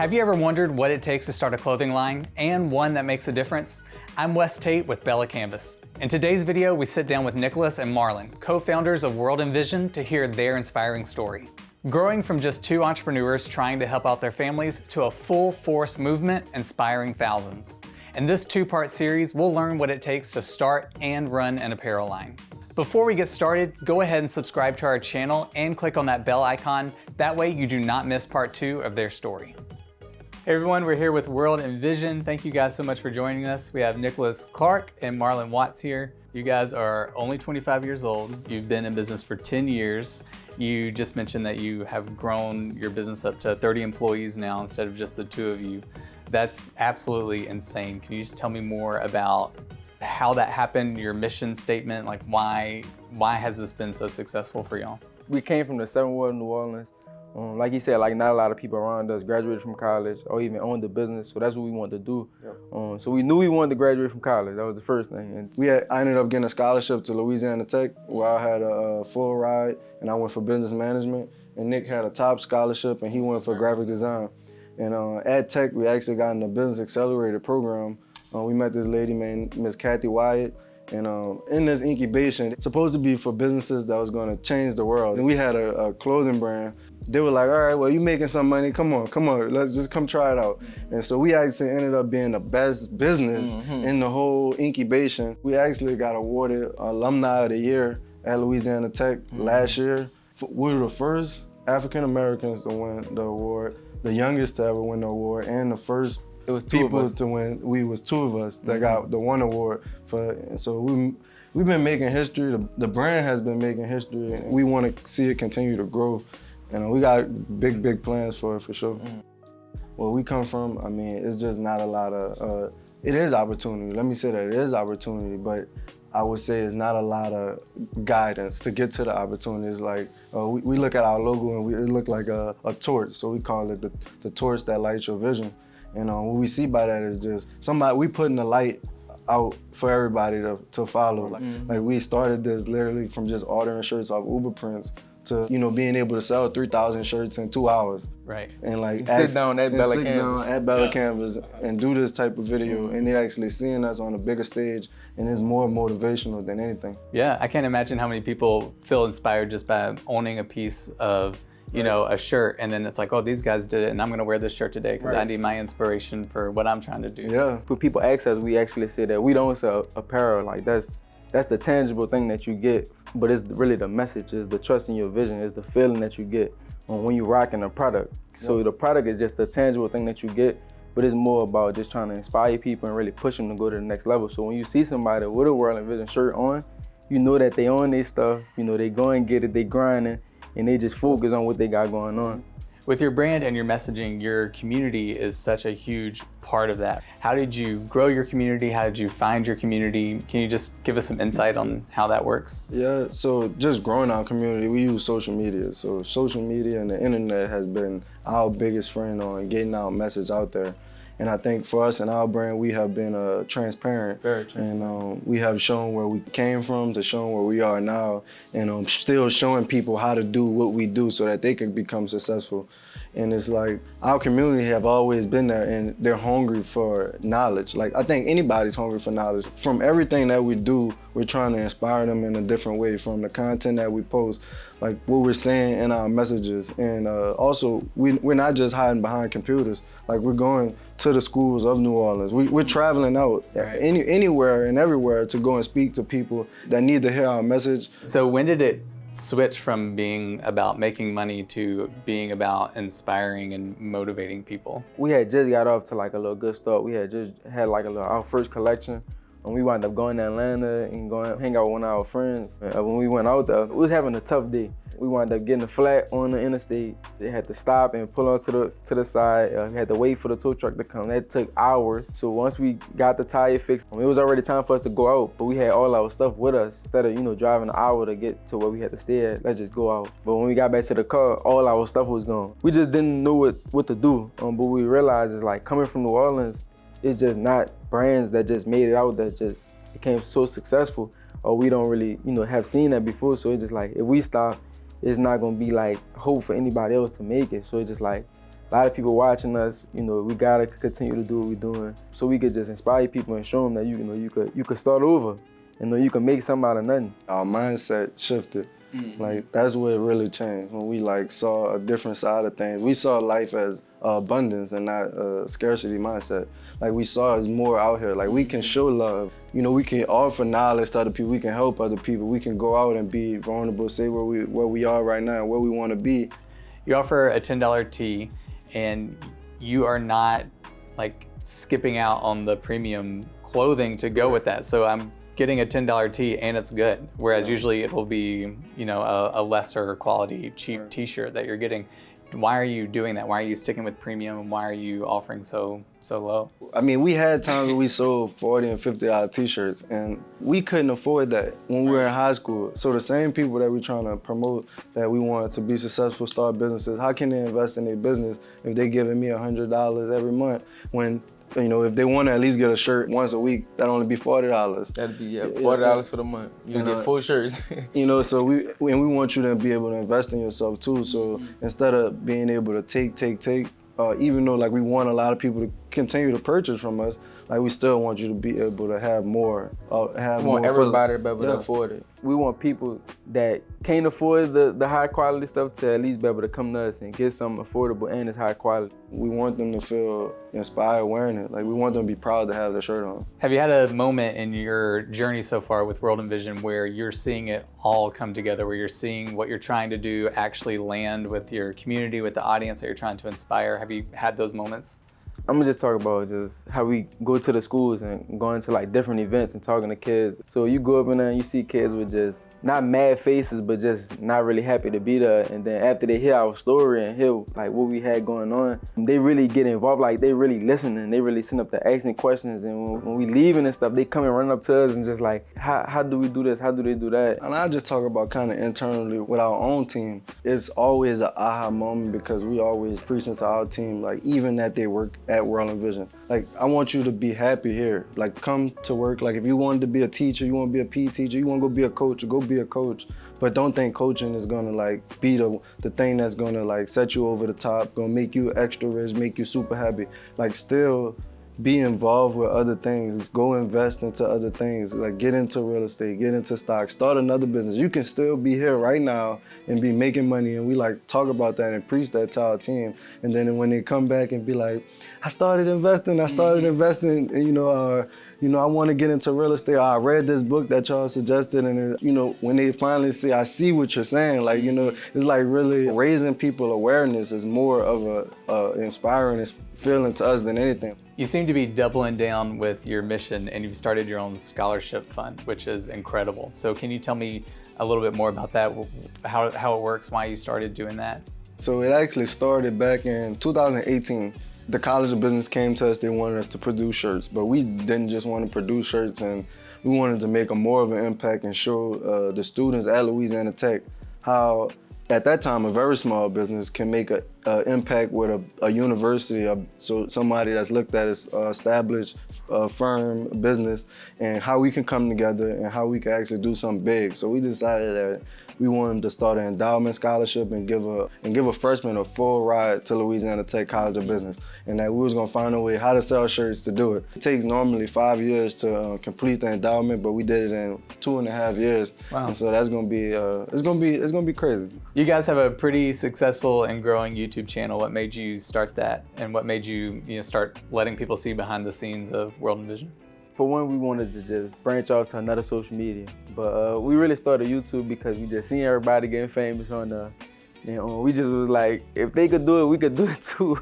Have you ever wondered what it takes to start a clothing line and one that makes a difference? I'm Wes Tate with BELLA+CANVAS. In today's video, we sit down with Nicholas and Marlon, co-founders of WRLDINVSN, to hear their inspiring story. Growing from just two entrepreneurs trying to help out their families to a full-force movement inspiring thousands. In this two-part series, we'll learn what it takes to start and run an apparel line. Before we get started, go ahead and subscribe to our channel and click on that bell icon. That way you do not miss part 2 of their story. Hey everyone, we're here with WRLDINVSN. Thank you guys so much for joining us. We have Nicholas Clark and Marlon Watts here. You guys are only 25 years old. You've been in business for 10 years. You just mentioned that you have grown your business up to 30 employees now instead of just the two of you. That's absolutely insane. Can you just tell me more about how that happened, your mission statement, like why has this been so successful for y'all? We came from the 7th Ward of New Orleans. Like he said, like not a lot of people around us graduated from college or even owned a business, so that's what we wanted to do. Yep. So we knew we wanted to graduate from college. That was the first thing. And I ended up getting a scholarship to Louisiana Tech, where I had a full ride, and I went for business management. And Nick had a top scholarship, and he went for graphic design. And at Tech, we actually got in the business accelerator program. We met this lady named Miss Kathy Wyatt. And in this incubation, it's supposed to be for businesses that was gonna change the world. And we had a clothing brand. They were like, all right, well, you making some money, come on, let's just come try it out. And so we actually ended up being the best business in the whole incubation. We actually got awarded Alumni of the Year at Louisiana Tech last year. We were the first African Americans to win the award, the youngest to ever win the award, and the first it was two of us to win. We was two of us that got the one award for. So we've been making history. The brand has been making history, and we want to see it continue to grow. And we got big plans for it for sure. Where we come from, I mean, it's just not a lot of. It is opportunity. Let me say that it is opportunity, but I would say it's not a lot of guidance to get to the opportunities. Like we look at our logo and it look like a torch, so we call it the torch that lights your vision. And what we see by that is just we putting the light out for everybody to follow. Like we started this literally from just ordering shirts off Uber Prints to being able to sell 3,000 shirts in 2 hours. Right. And like sit down at BELLA+CANVAS and do this type of video, and they're actually seeing us on a bigger stage, and it's more motivational than anything. Yeah, I can't imagine how many people feel inspired just by owning a piece of a shirt, and then it's like, oh, these guys did it, and I'm gonna wear this shirt today because I need my inspiration for what I'm trying to do. Yeah. When people ask us, we actually say that we don't sell apparel. Like that's the tangible thing that you get, but it's really the message, is the trust in your vision, is the feeling that you get when you're rocking a product. So the product is just the tangible thing that you get, but it's more about just trying to inspire people and really push them to go to the next level. So when you see somebody with a WRLDINVSN shirt on, you know that they on their stuff, they go and get it, they grinding, and they just focus on what they got going on. With your brand and your messaging, your community is such a huge part of that. How did you grow your community? How did you find your community? Can you just give us some insight on how that works? Yeah, so just growing our community, we use social media. So social media and the internet has been our biggest friend on getting our message out there. And I think for us and our brand, we have been transparent. Very transparent. And we have shown where we came from to showing where we are now, and still showing people how to do what we do so that they can become successful. And it's like, our community have always been there, and they're hungry for knowledge. Like, I think anybody's hungry for knowledge. From everything that we do, we're trying to inspire them in a different way, from the content that we post, like what we're saying in our messages. And also, we're not just hiding behind computers. Like, we're going to the schools of New Orleans. We're traveling out anywhere and everywhere to go and speak to people that need to hear our message. So when did it switch from being about making money to being about inspiring and motivating people? We had just got off to like a little good start. We had just had like our first collection, and we wound up going to Atlanta and going hang out with one of our friends. When we went out there, we was having a tough day. We wound up getting a flat on the interstate. They had to stop and pull out to the side. We had to wait for the tow truck to come. That took hours. So once we got the tire fixed, it was already time for us to go out, but we had all our stuff with us. Instead of driving an hour to get to where we had to stay at, let's just go out. But when we got back to the car, all our stuff was gone. We just didn't know what to do. But we realized it's like, coming from New Orleans, it's just not brands that just made it out that just became so successful, or we don't really have seen that before. So it's just like, if we stop, it's not gonna be like hope for anybody else to make it. So it's just like, a lot of people watching us. You know, we gotta continue to do what we're doing so we could just inspire people and show them that you could start over. And you can make something out of nothing. Our mindset shifted. Like, that's what really changed when we like saw a different side of things. We saw life as abundance and not a scarcity mindset. Like, we saw it's more out here. Like, we can show love. You know, we can offer knowledge to other people. We can help other people. We can go out and be vulnerable, say where we are right now, where we want to be. You offer a $10 tee, and you are not like skipping out on the premium clothing to go with that. So I'm getting a $10 tee and it's good. Whereas usually it will be, you know, a lesser quality, cheap t-shirt that you're getting. Why are you doing that? Why are you sticking with premium, and why are you offering so low? I mean, we had times where we sold $40 and $50 t-shirts, and we couldn't afford that when we were in high school. So the same people that we're trying to promote, that we want to be successful, start businesses, how can they invest in their business if they're giving me $100 every month when, you know, if they want to at least get a shirt once a week, that'd only be $40. That'd be $40 for the month. You get 4 shirts. You know, so we want you to be able to invest in yourself too. So instead of being able to take, even though like we want a lot of people to continue to purchase from us, like we still want you to be able to have more. We want everybody to be able to afford it. We want people that can't afford the high quality stuff to at least be able to come to us and get something affordable and it's high quality. We want them to feel inspired wearing it. Like, we want them to be proud to have their shirt on. Have you had a moment in your journey so far with World Envision where you're seeing it all come together, where you're seeing what you're trying to do actually land with your community, with the audience that you're trying to inspire? Have you had those moments? I'm gonna just talk about just how we go to the schools and going to like different events and talking to kids. So you go up in there and you see kids with just not mad faces, but just not really happy to be there. And then after they hear our story and hear like what we had going on, they really get involved. Like, they really listen and they really sit up there asking questions. And when we leaving and stuff, they come and run up to us and just like, how do we do this? How do they do that? And I just talk about kind of internally with our own team. It's always an aha moment because we always preaching to our team, like even that they work at World Envision. Like, I want you to be happy here. Like, come to work. Like, if you wanted to be a teacher, you want to be a PE teacher, you want to go be a coach, go be a coach. But don't think coaching is gonna like be the thing that's gonna like set you over the top, gonna make you extra rich, make you super happy. Like, still be involved with other things, go invest into other things, like get into real estate, get into stocks, start another business. You can still be here right now and be making money, and we like talk about that and preach that to our team. And then when they come back and be like, I started investing, and I want to get into real estate. I read this book that y'all suggested, and you know, when they finally say, I see what you're saying, like, you know, it's like really raising people awareness is more of a inspiring feeling to us than anything. You seem to be doubling down with your mission, and you've started your own scholarship fund, which is incredible. So can you tell me a little bit more about that, how it works, why you started doing that? So it actually started back in 2018. The College of Business came to us, they wanted us to produce shirts, but we didn't just want to produce shirts, and we wanted to make more of an impact and show the students at Louisiana Tech how, at that time, a very small business can make an impact with a university, so somebody that's looked at as established firm business, and how we can come together and how we can actually do something big. So we decided that we wanted to start an endowment scholarship and give a freshman a full ride to Louisiana Tech College of Business, and that we was gonna find a way how to sell shirts to do it. It takes normally 5 years to complete the endowment, but we did it in 2.5 years. Wow. And so that's gonna be it's gonna be crazy. You guys have a pretty successful and growing YouTube channel. What made you start that, and what made you start letting people see behind the scenes of World Envision? For one, we wanted to just branch out to another social media, but we really started YouTube because we just seen everybody getting famous on the, we just was like, if they could do it, we could do it too.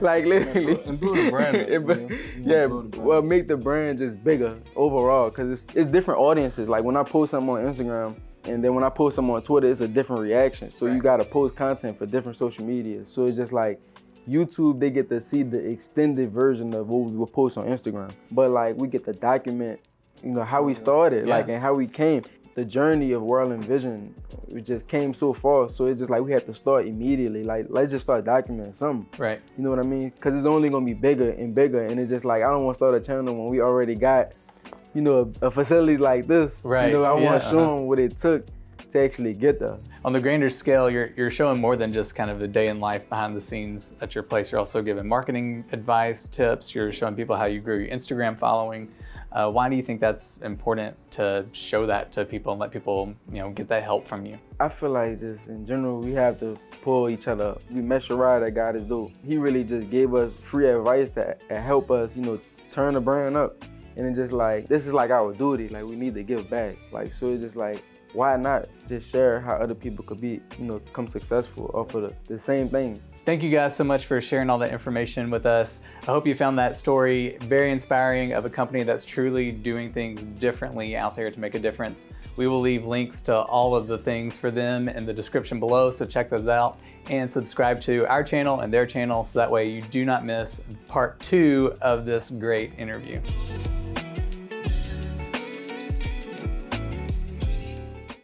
Like, literally. And build a brand. Well, make the brand just bigger overall, because it's different audiences. Like, when I post something on Instagram, and then when I post something on Twitter, it's a different reaction. So you gotta post content for different social media. So it's just like, YouTube, they get to see the extended version of what we would post on Instagram. But like, we get to document, how we started, like, and how we came. The journey of World Envision, we just came so far. So it's just like, we had to start immediately. Like, let's just start documenting something. Right. You know what I mean? Because it's only gonna be bigger and bigger. And it's just like, I don't want to start a channel when we already got, a facility like this. Right. I want to show them what it took to actually get there. On the grander scale, you're showing more than just kind of the day in life behind the scenes at your place. You're also giving marketing advice, tips. You're showing people how you grew your Instagram following. Why do you think that's important to show that to people and let people, get that help from you? I feel like just in general, we have to pull each other up. We met Sherrod that God is dope. He really just gave us free advice that help us, turn the brand up. And it's just like, this is like our duty. Like, we need to give back. Like, so it's just like, why not just share how other people could be, become successful off of the same thing. Thank you guys so much for sharing all that information with us. I hope you found that story very inspiring of a company that's truly doing things differently out there to make a difference. We will leave links to all of the things for them in the description below, so check those out and subscribe to our channel and their channel so that way you do not miss part 2 of this great interview.